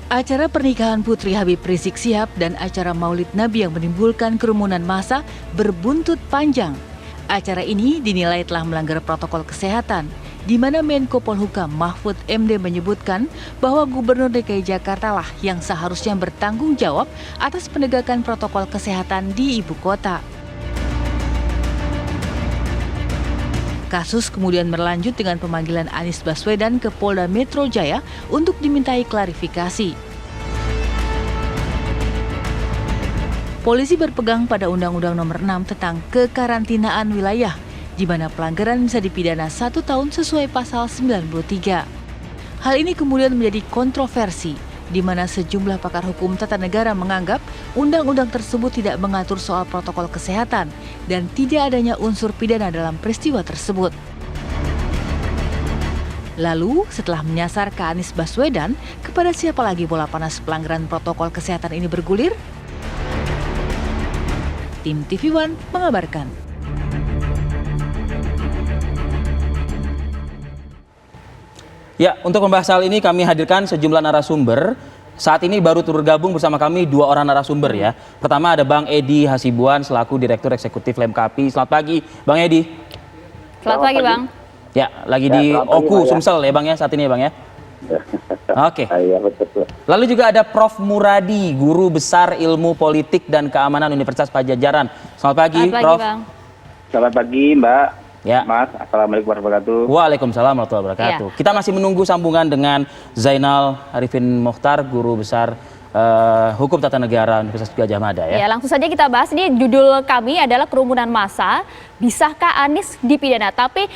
Acara pernikahan Putri Habib Rizik Syihab dan acara Maulid Nabi yang menimbulkan kerumunan massa berbuntut panjang. Acara ini dinilai telah melanggar protokol kesehatan, di mana Menko Polhukam Mahfud MD menyebutkan bahwa Gubernur DKI Jakarta lah yang seharusnya bertanggung jawab atas penegakan protokol kesehatan di ibu kota. Kasus kemudian berlanjut dengan pemanggilan Anies Baswedan ke Polda Metro Jaya untuk dimintai klarifikasi. Polisi berpegang pada Undang-Undang Nomor 6 tentang kekarantinaan wilayah, di mana pelanggaran bisa dipidana 1 tahun sesuai pasal 93. Hal ini kemudian menjadi kontroversi, di mana sejumlah pakar hukum tata negara menganggap undang-undang tersebut tidak mengatur soal protokol kesehatan dan tidak adanya unsur pidana dalam peristiwa tersebut. Lalu, setelah menyasar ke Anies Baswedan, kepada siapa lagi bola panas pelanggaran protokol kesehatan ini bergulir? Tim TV One mengabarkan. Ya, untuk membahas hal ini kami hadirkan sejumlah narasumber. Saat ini baru bergabung bersama kami 2 orang narasumber ya. Pertama ada Bang Edi Hasibuan selaku Direktur Eksekutif Lemkapi. Selamat pagi, Bang Edi. Selamat pagi, Bang. Ya, lagi di Oku, Sumsel ya Bang ya saat ini ya Bang ya. Oke. Lalu juga ada Prof. Muradi, Guru Besar Ilmu Politik dan Keamanan Universitas Padjadjaran. Selamat pagi, Prof. Bang. Selamat pagi, Mbak. Ya. Mas, Assalamualaikum warahmatullahi wabarakatuh. Waalaikumsalam warahmatullahi wabarakatuh. Ya. Kita masih menunggu sambungan dengan Zainal Arifin Mokhtar, Guru Besar Hukum Tata Negara Universitas Gadjah Mada ya. Ya, langsung saja kita bahas. Ini judul kami adalah kerumunan massa. Bisakah Anies dipidana? Tapi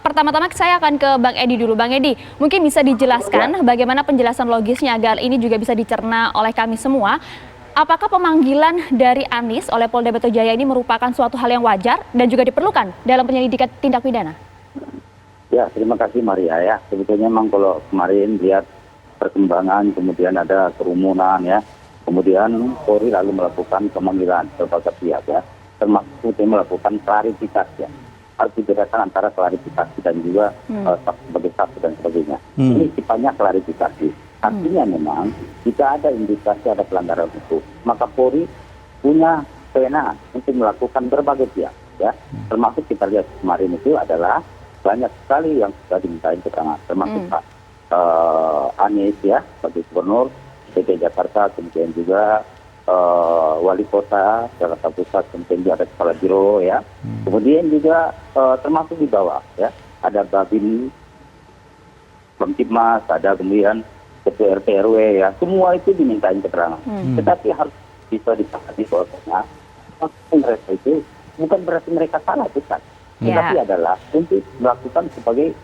pertama-tama saya akan ke Bang Edi dulu. Bang Edi, mungkin bisa dijelaskan bagaimana penjelasan logisnya agar ini juga bisa dicerna oleh kami semua. Apakah pemanggilan dari Anies oleh Polda Metro Jaya ini merupakan suatu hal yang wajar dan juga diperlukan dalam penyelidikan tindak pidana? Ya, terima kasih Maria ya. Sebetulnya memang kalau kemarin lihat perkembangan, kemudian ada kerumunan ya. Kemudian Polri lalu melakukan pemanggilan berbagai pihak ya. Termasuk melakukan klarifikasi ya. Harus dibedakan antara klarifikasi dan juga sebagai saksi dan sebagainya. Ini sifatnya klarifikasi. Artinya memang jika ada indikasi ada pelanggaran hukum, maka Polri punya kewenangan untuk melakukan berbagai pihak, ya. Termasuk kita lihat kemarin itu adalah banyak sekali yang sudah dimintain keterangan, termasuk Pak Anies ya sebagai Gubernur DKI Jakarta, kemudian juga Wali Kota Jakarta Pusat, kemudian juga ada Kepala Biro ya, kemudian juga termasuk di bawah ya ada Babin, Bamtibmas, ada kemudian Ketua RT RW ya, semua itu dimintain keterangan. Tetapi harus bisa dipahami bahwasanya mereka itu bukan berarti mereka salah, bukan. Tetapi adalah untuk melakukan sebagai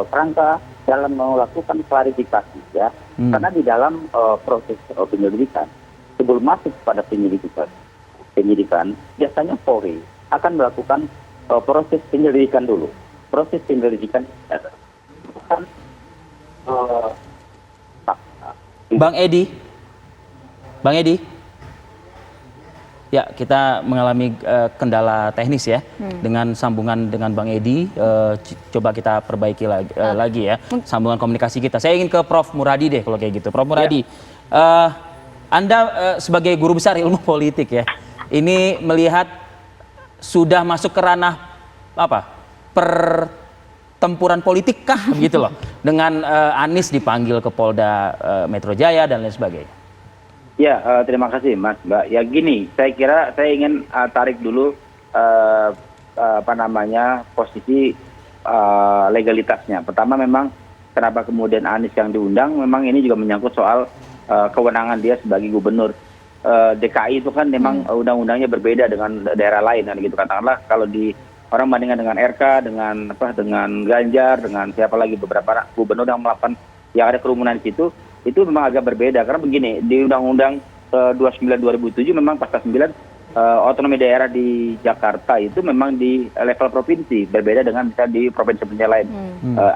kerangka dalam melakukan klarifikasi ya. Karena di dalam proses penyelidikan sebelum masuk pada penyidikan biasanya Polri akan melakukan proses penyelidikan dulu. Proses penyelidikan bukan Bang Edi, ya kita mengalami kendala teknis ya dengan sambungan dengan Bang Edi. Coba kita perbaiki lagi ya sambungan komunikasi kita. Saya ingin ke Prof. Muradi deh kalau kayak gitu. Prof. Muradi, Anda sebagai Guru Besar Ilmu Politik ya, ini melihat sudah masuk ke ranah apa? Pertempuran politik kah begitu loh dengan Anies dipanggil ke Polda Metro Jaya dan lain sebagainya. Ya, terima kasih Mas Mbak. Ya gini, saya kira saya ingin tarik dulu posisi legalitasnya. Pertama memang kenapa kemudian Anies yang diundang, memang ini juga menyangkut soal kewenangan dia sebagai gubernur. DKI itu kan memang undang-undangnya berbeda dengan daerah lain kan gitu, katakanlah kalau di orang bandingkan dengan RK, dengan Ganjar, dengan siapa lagi beberapa gubernur yang melakukan yang ada kerumunan di situ, itu memang agak berbeda karena begini, di Undang-Undang 29 2007 memang pasal 9 otonomi daerah di Jakarta itu memang di level provinsi, berbeda dengan misalnya di provinsi-provinsi lain.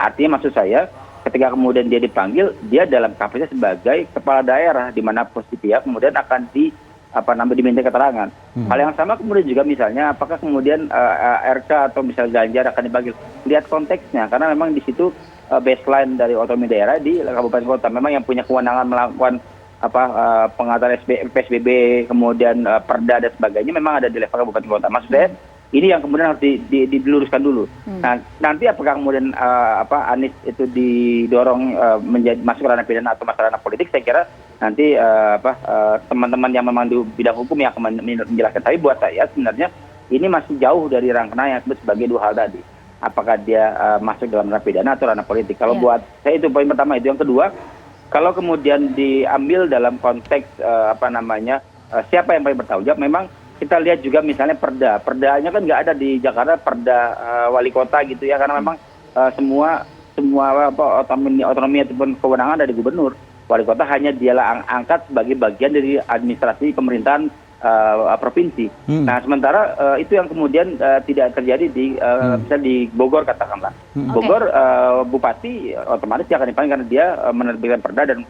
Artinya maksud saya ketika kemudian dia dipanggil, dia dalam kapasitas sebagai kepala daerah di mana posisi pihak kemudian akan diminta keterangan. Hal yang sama kemudian juga misalnya apakah kemudian RK atau misalnya Ganjar akan dipanggil, lihat konteksnya karena memang di situ baseline dari otonomi daerah di kabupaten kota memang yang punya kewenangan melakukan pengaturan PSBB, kemudian perda dan sebagainya memang ada di level kabupaten kota. Maksud saya ini yang kemudian harus diluruskan dulu. Nah, nanti apakah kemudian Anies itu didorong menjadi masuk ranah pidana atau masuk ranah politik, saya kira nanti teman-teman yang memang di bidang hukum yang akan menjelaskan. Tapi buat saya sebenarnya ini masih jauh dari rangkaian yang disebut sebagai dua hal tadi. Apakah dia masuk dalam ranah pidana atau ranah politik? Kalau buat saya itu poin pertama itu. Yang kedua, kalau kemudian diambil dalam konteks siapa yang paling bertanggung jawab, memang kita lihat juga misalnya perdanya kan nggak ada di Jakarta, perda wali kota gitu ya, karena memang semua otonomi ataupun kewenangan dari gubernur. Wali kota hanya dialah angkat sebagai bagian dari administrasi pemerintahan provinsi. Nah, sementara itu yang kemudian tidak terjadi di misalnya di Bogor katakanlah. Bogor bupati otomatis dia akan dipanggil karena dia menerbitkan perda dan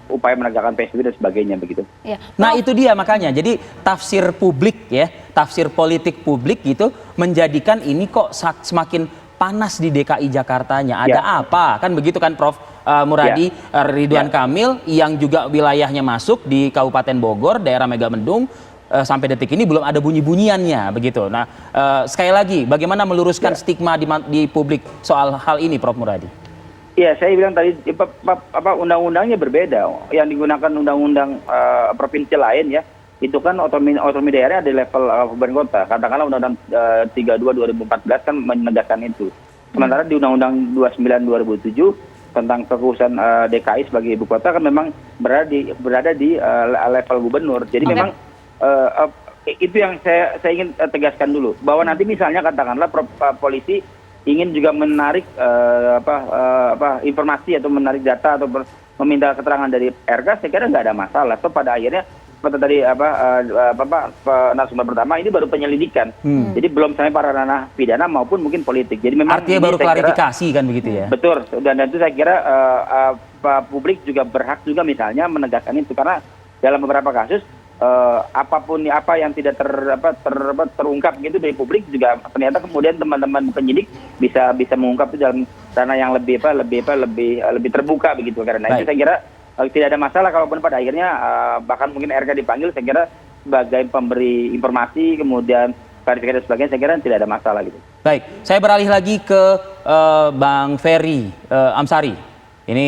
upaya menegakkan PSBB dan sebagainya begitu. Ya. Nah, itu dia makanya. Jadi tafsir publik ya, tafsir politik publik gitu menjadikan ini kok semakin panas di DKI Jakartanya. Ada apa? Kan begitu kan Prof Muradi, Ridwan Kamil yang juga wilayahnya masuk di Kabupaten Bogor, daerah Megamendung, sampai detik ini belum ada bunyi-bunyiannya begitu. Nah, sekali lagi bagaimana meluruskan stigma di publik soal hal ini Prof Muradi? Iya, saya bilang tadi undang-undangnya berbeda. Yang digunakan undang-undang provinsi lain ya, itu kan otonomi daerah di level kabupaten kota. Katakanlah Undang-Undang 32 2014 kan menegaskan itu. Sementara di Undang-Undang 29 2007 tentang kekhususan DKI sebagai ibu kota kan memang berada di level gubernur. Jadi memang itu yang saya ingin tegaskan dulu, bahwa nanti misalnya katakanlah polisi ingin juga menarik informasi atau menarik data atau meminta keterangan dari RK, saya kira nggak ada masalah. So pada akhirnya seperti tadi narasumber pertama ini baru penyelidikan, jadi belum sampai pada ranah pidana maupun mungkin politik. Jadi memang artinya baru klarifikasi kan begitu ya? Betul, dan itu saya kira publik juga berhak juga misalnya menegakkan itu, karena dalam beberapa kasus apapun apa yang tidak terungkap gitu dari publik juga ternyata kemudian teman-teman penyidik bisa mengungkap itu dalam ranah yang lebih terbuka begitu. Karena itu saya kira tidak ada masalah kalaupun pada akhirnya bahkan mungkin RK dipanggil, saya kira sebagai pemberi informasi kemudian klarifikasi dan sebagainya, saya kira tidak ada masalah gitu. Baik, saya beralih lagi ke Bang Ferry Amsari. Ini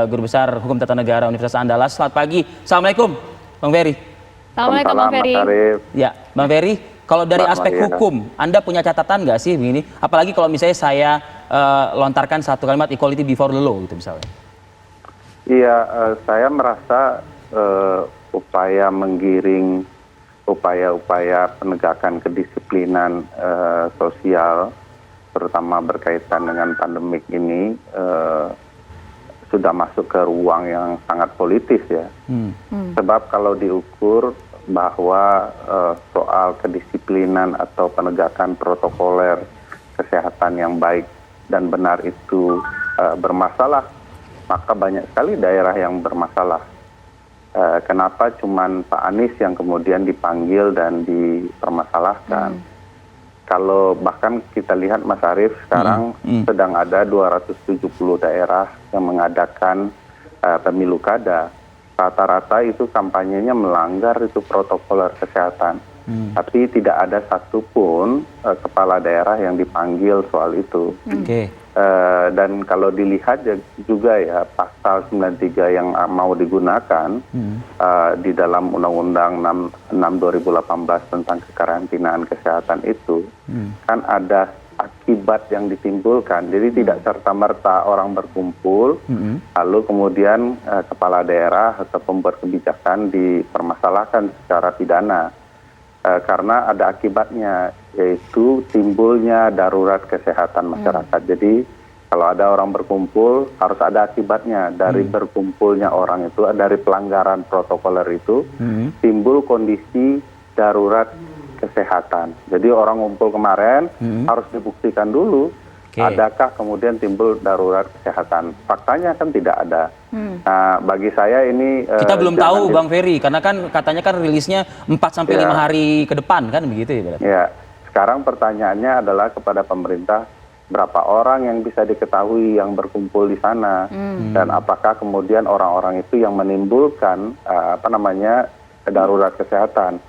Guru Besar Hukum Tata Negara Universitas Andalas. Selamat pagi. Assalamualaikum Bang Ferry. Assalamualaikum Bang Ferry. Ya, Bang Ferry, kalau dari aspek hukum, Anda punya catatan nggak sih begini? Apalagi kalau misalnya saya lontarkan satu kalimat equality before the law gitu misalnya. Iya, saya merasa upaya menggiring upaya-upaya penegakan kedisiplinan sosial, terutama berkaitan dengan pandemik ini, sudah masuk ke ruang yang sangat politis ya. Sebab kalau diukur bahwa soal kedisiplinan atau penegakan protokoler kesehatan yang baik dan benar itu bermasalah, maka banyak sekali daerah yang bermasalah. Kenapa cuman Pak Anies yang kemudian dipanggil dan dipermasalahkan? Kalau bahkan kita lihat Mas Arief sekarang sedang ada 270 daerah yang mengadakan pemilu kada. Rata-rata itu kampanyenya melanggar itu protokoler kesehatan. Tapi tidak ada satupun kepala daerah yang dipanggil soal itu. Dan kalau dilihat juga ya pasal 93 yang mau digunakan di dalam Undang-Undang 6 2018 tentang kekarantinaan kesehatan itu kan ada akibat yang ditimbulkan. Jadi tidak serta-merta orang berkumpul lalu kemudian kepala daerah atau pembuat kebijakan dipermasalahkan secara pidana. Karena ada akibatnya, yaitu timbulnya darurat kesehatan masyarakat. Jadi kalau ada orang berkumpul harus ada akibatnya. Dari berkumpulnya orang itu, dari pelanggaran protokoler itu, timbul kondisi darurat kesehatan. Jadi orang ngumpul kemarin harus dibuktikan dulu Adakah kemudian timbul darurat kesehatan? Faktanya kan tidak ada. Nah, bagi saya ini Kita belum tahu Bang Ferry, karena kan katanya kan rilisnya 4-5 hari ke depan kan begitu ya? Ya, sekarang pertanyaannya adalah kepada pemerintah, berapa orang yang bisa diketahui yang berkumpul di sana, dan apakah kemudian orang-orang itu yang menimbulkan darurat kesehatan,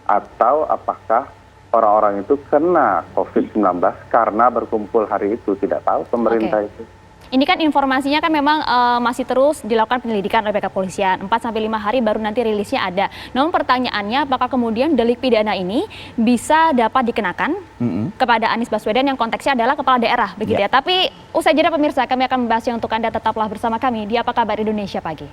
atau apakah orang-orang itu kena COVID-19 karena berkumpul hari itu, tidak tahu pemerintah itu. Ini kan informasinya kan memang masih terus dilakukan penyelidikan oleh pihak kepolisian. 4-5 hari baru nanti rilisnya ada. Namun pertanyaannya, apakah kemudian delik pidana ini bisa dapat dikenakan kepada Anies Baswedan yang konteksnya adalah kepala daerah, begitu ya. Tapi usai jeda pemirsa, kami akan membahasnya untuk Anda. Tetaplah bersama kami di Apa Kabar Indonesia Pagi.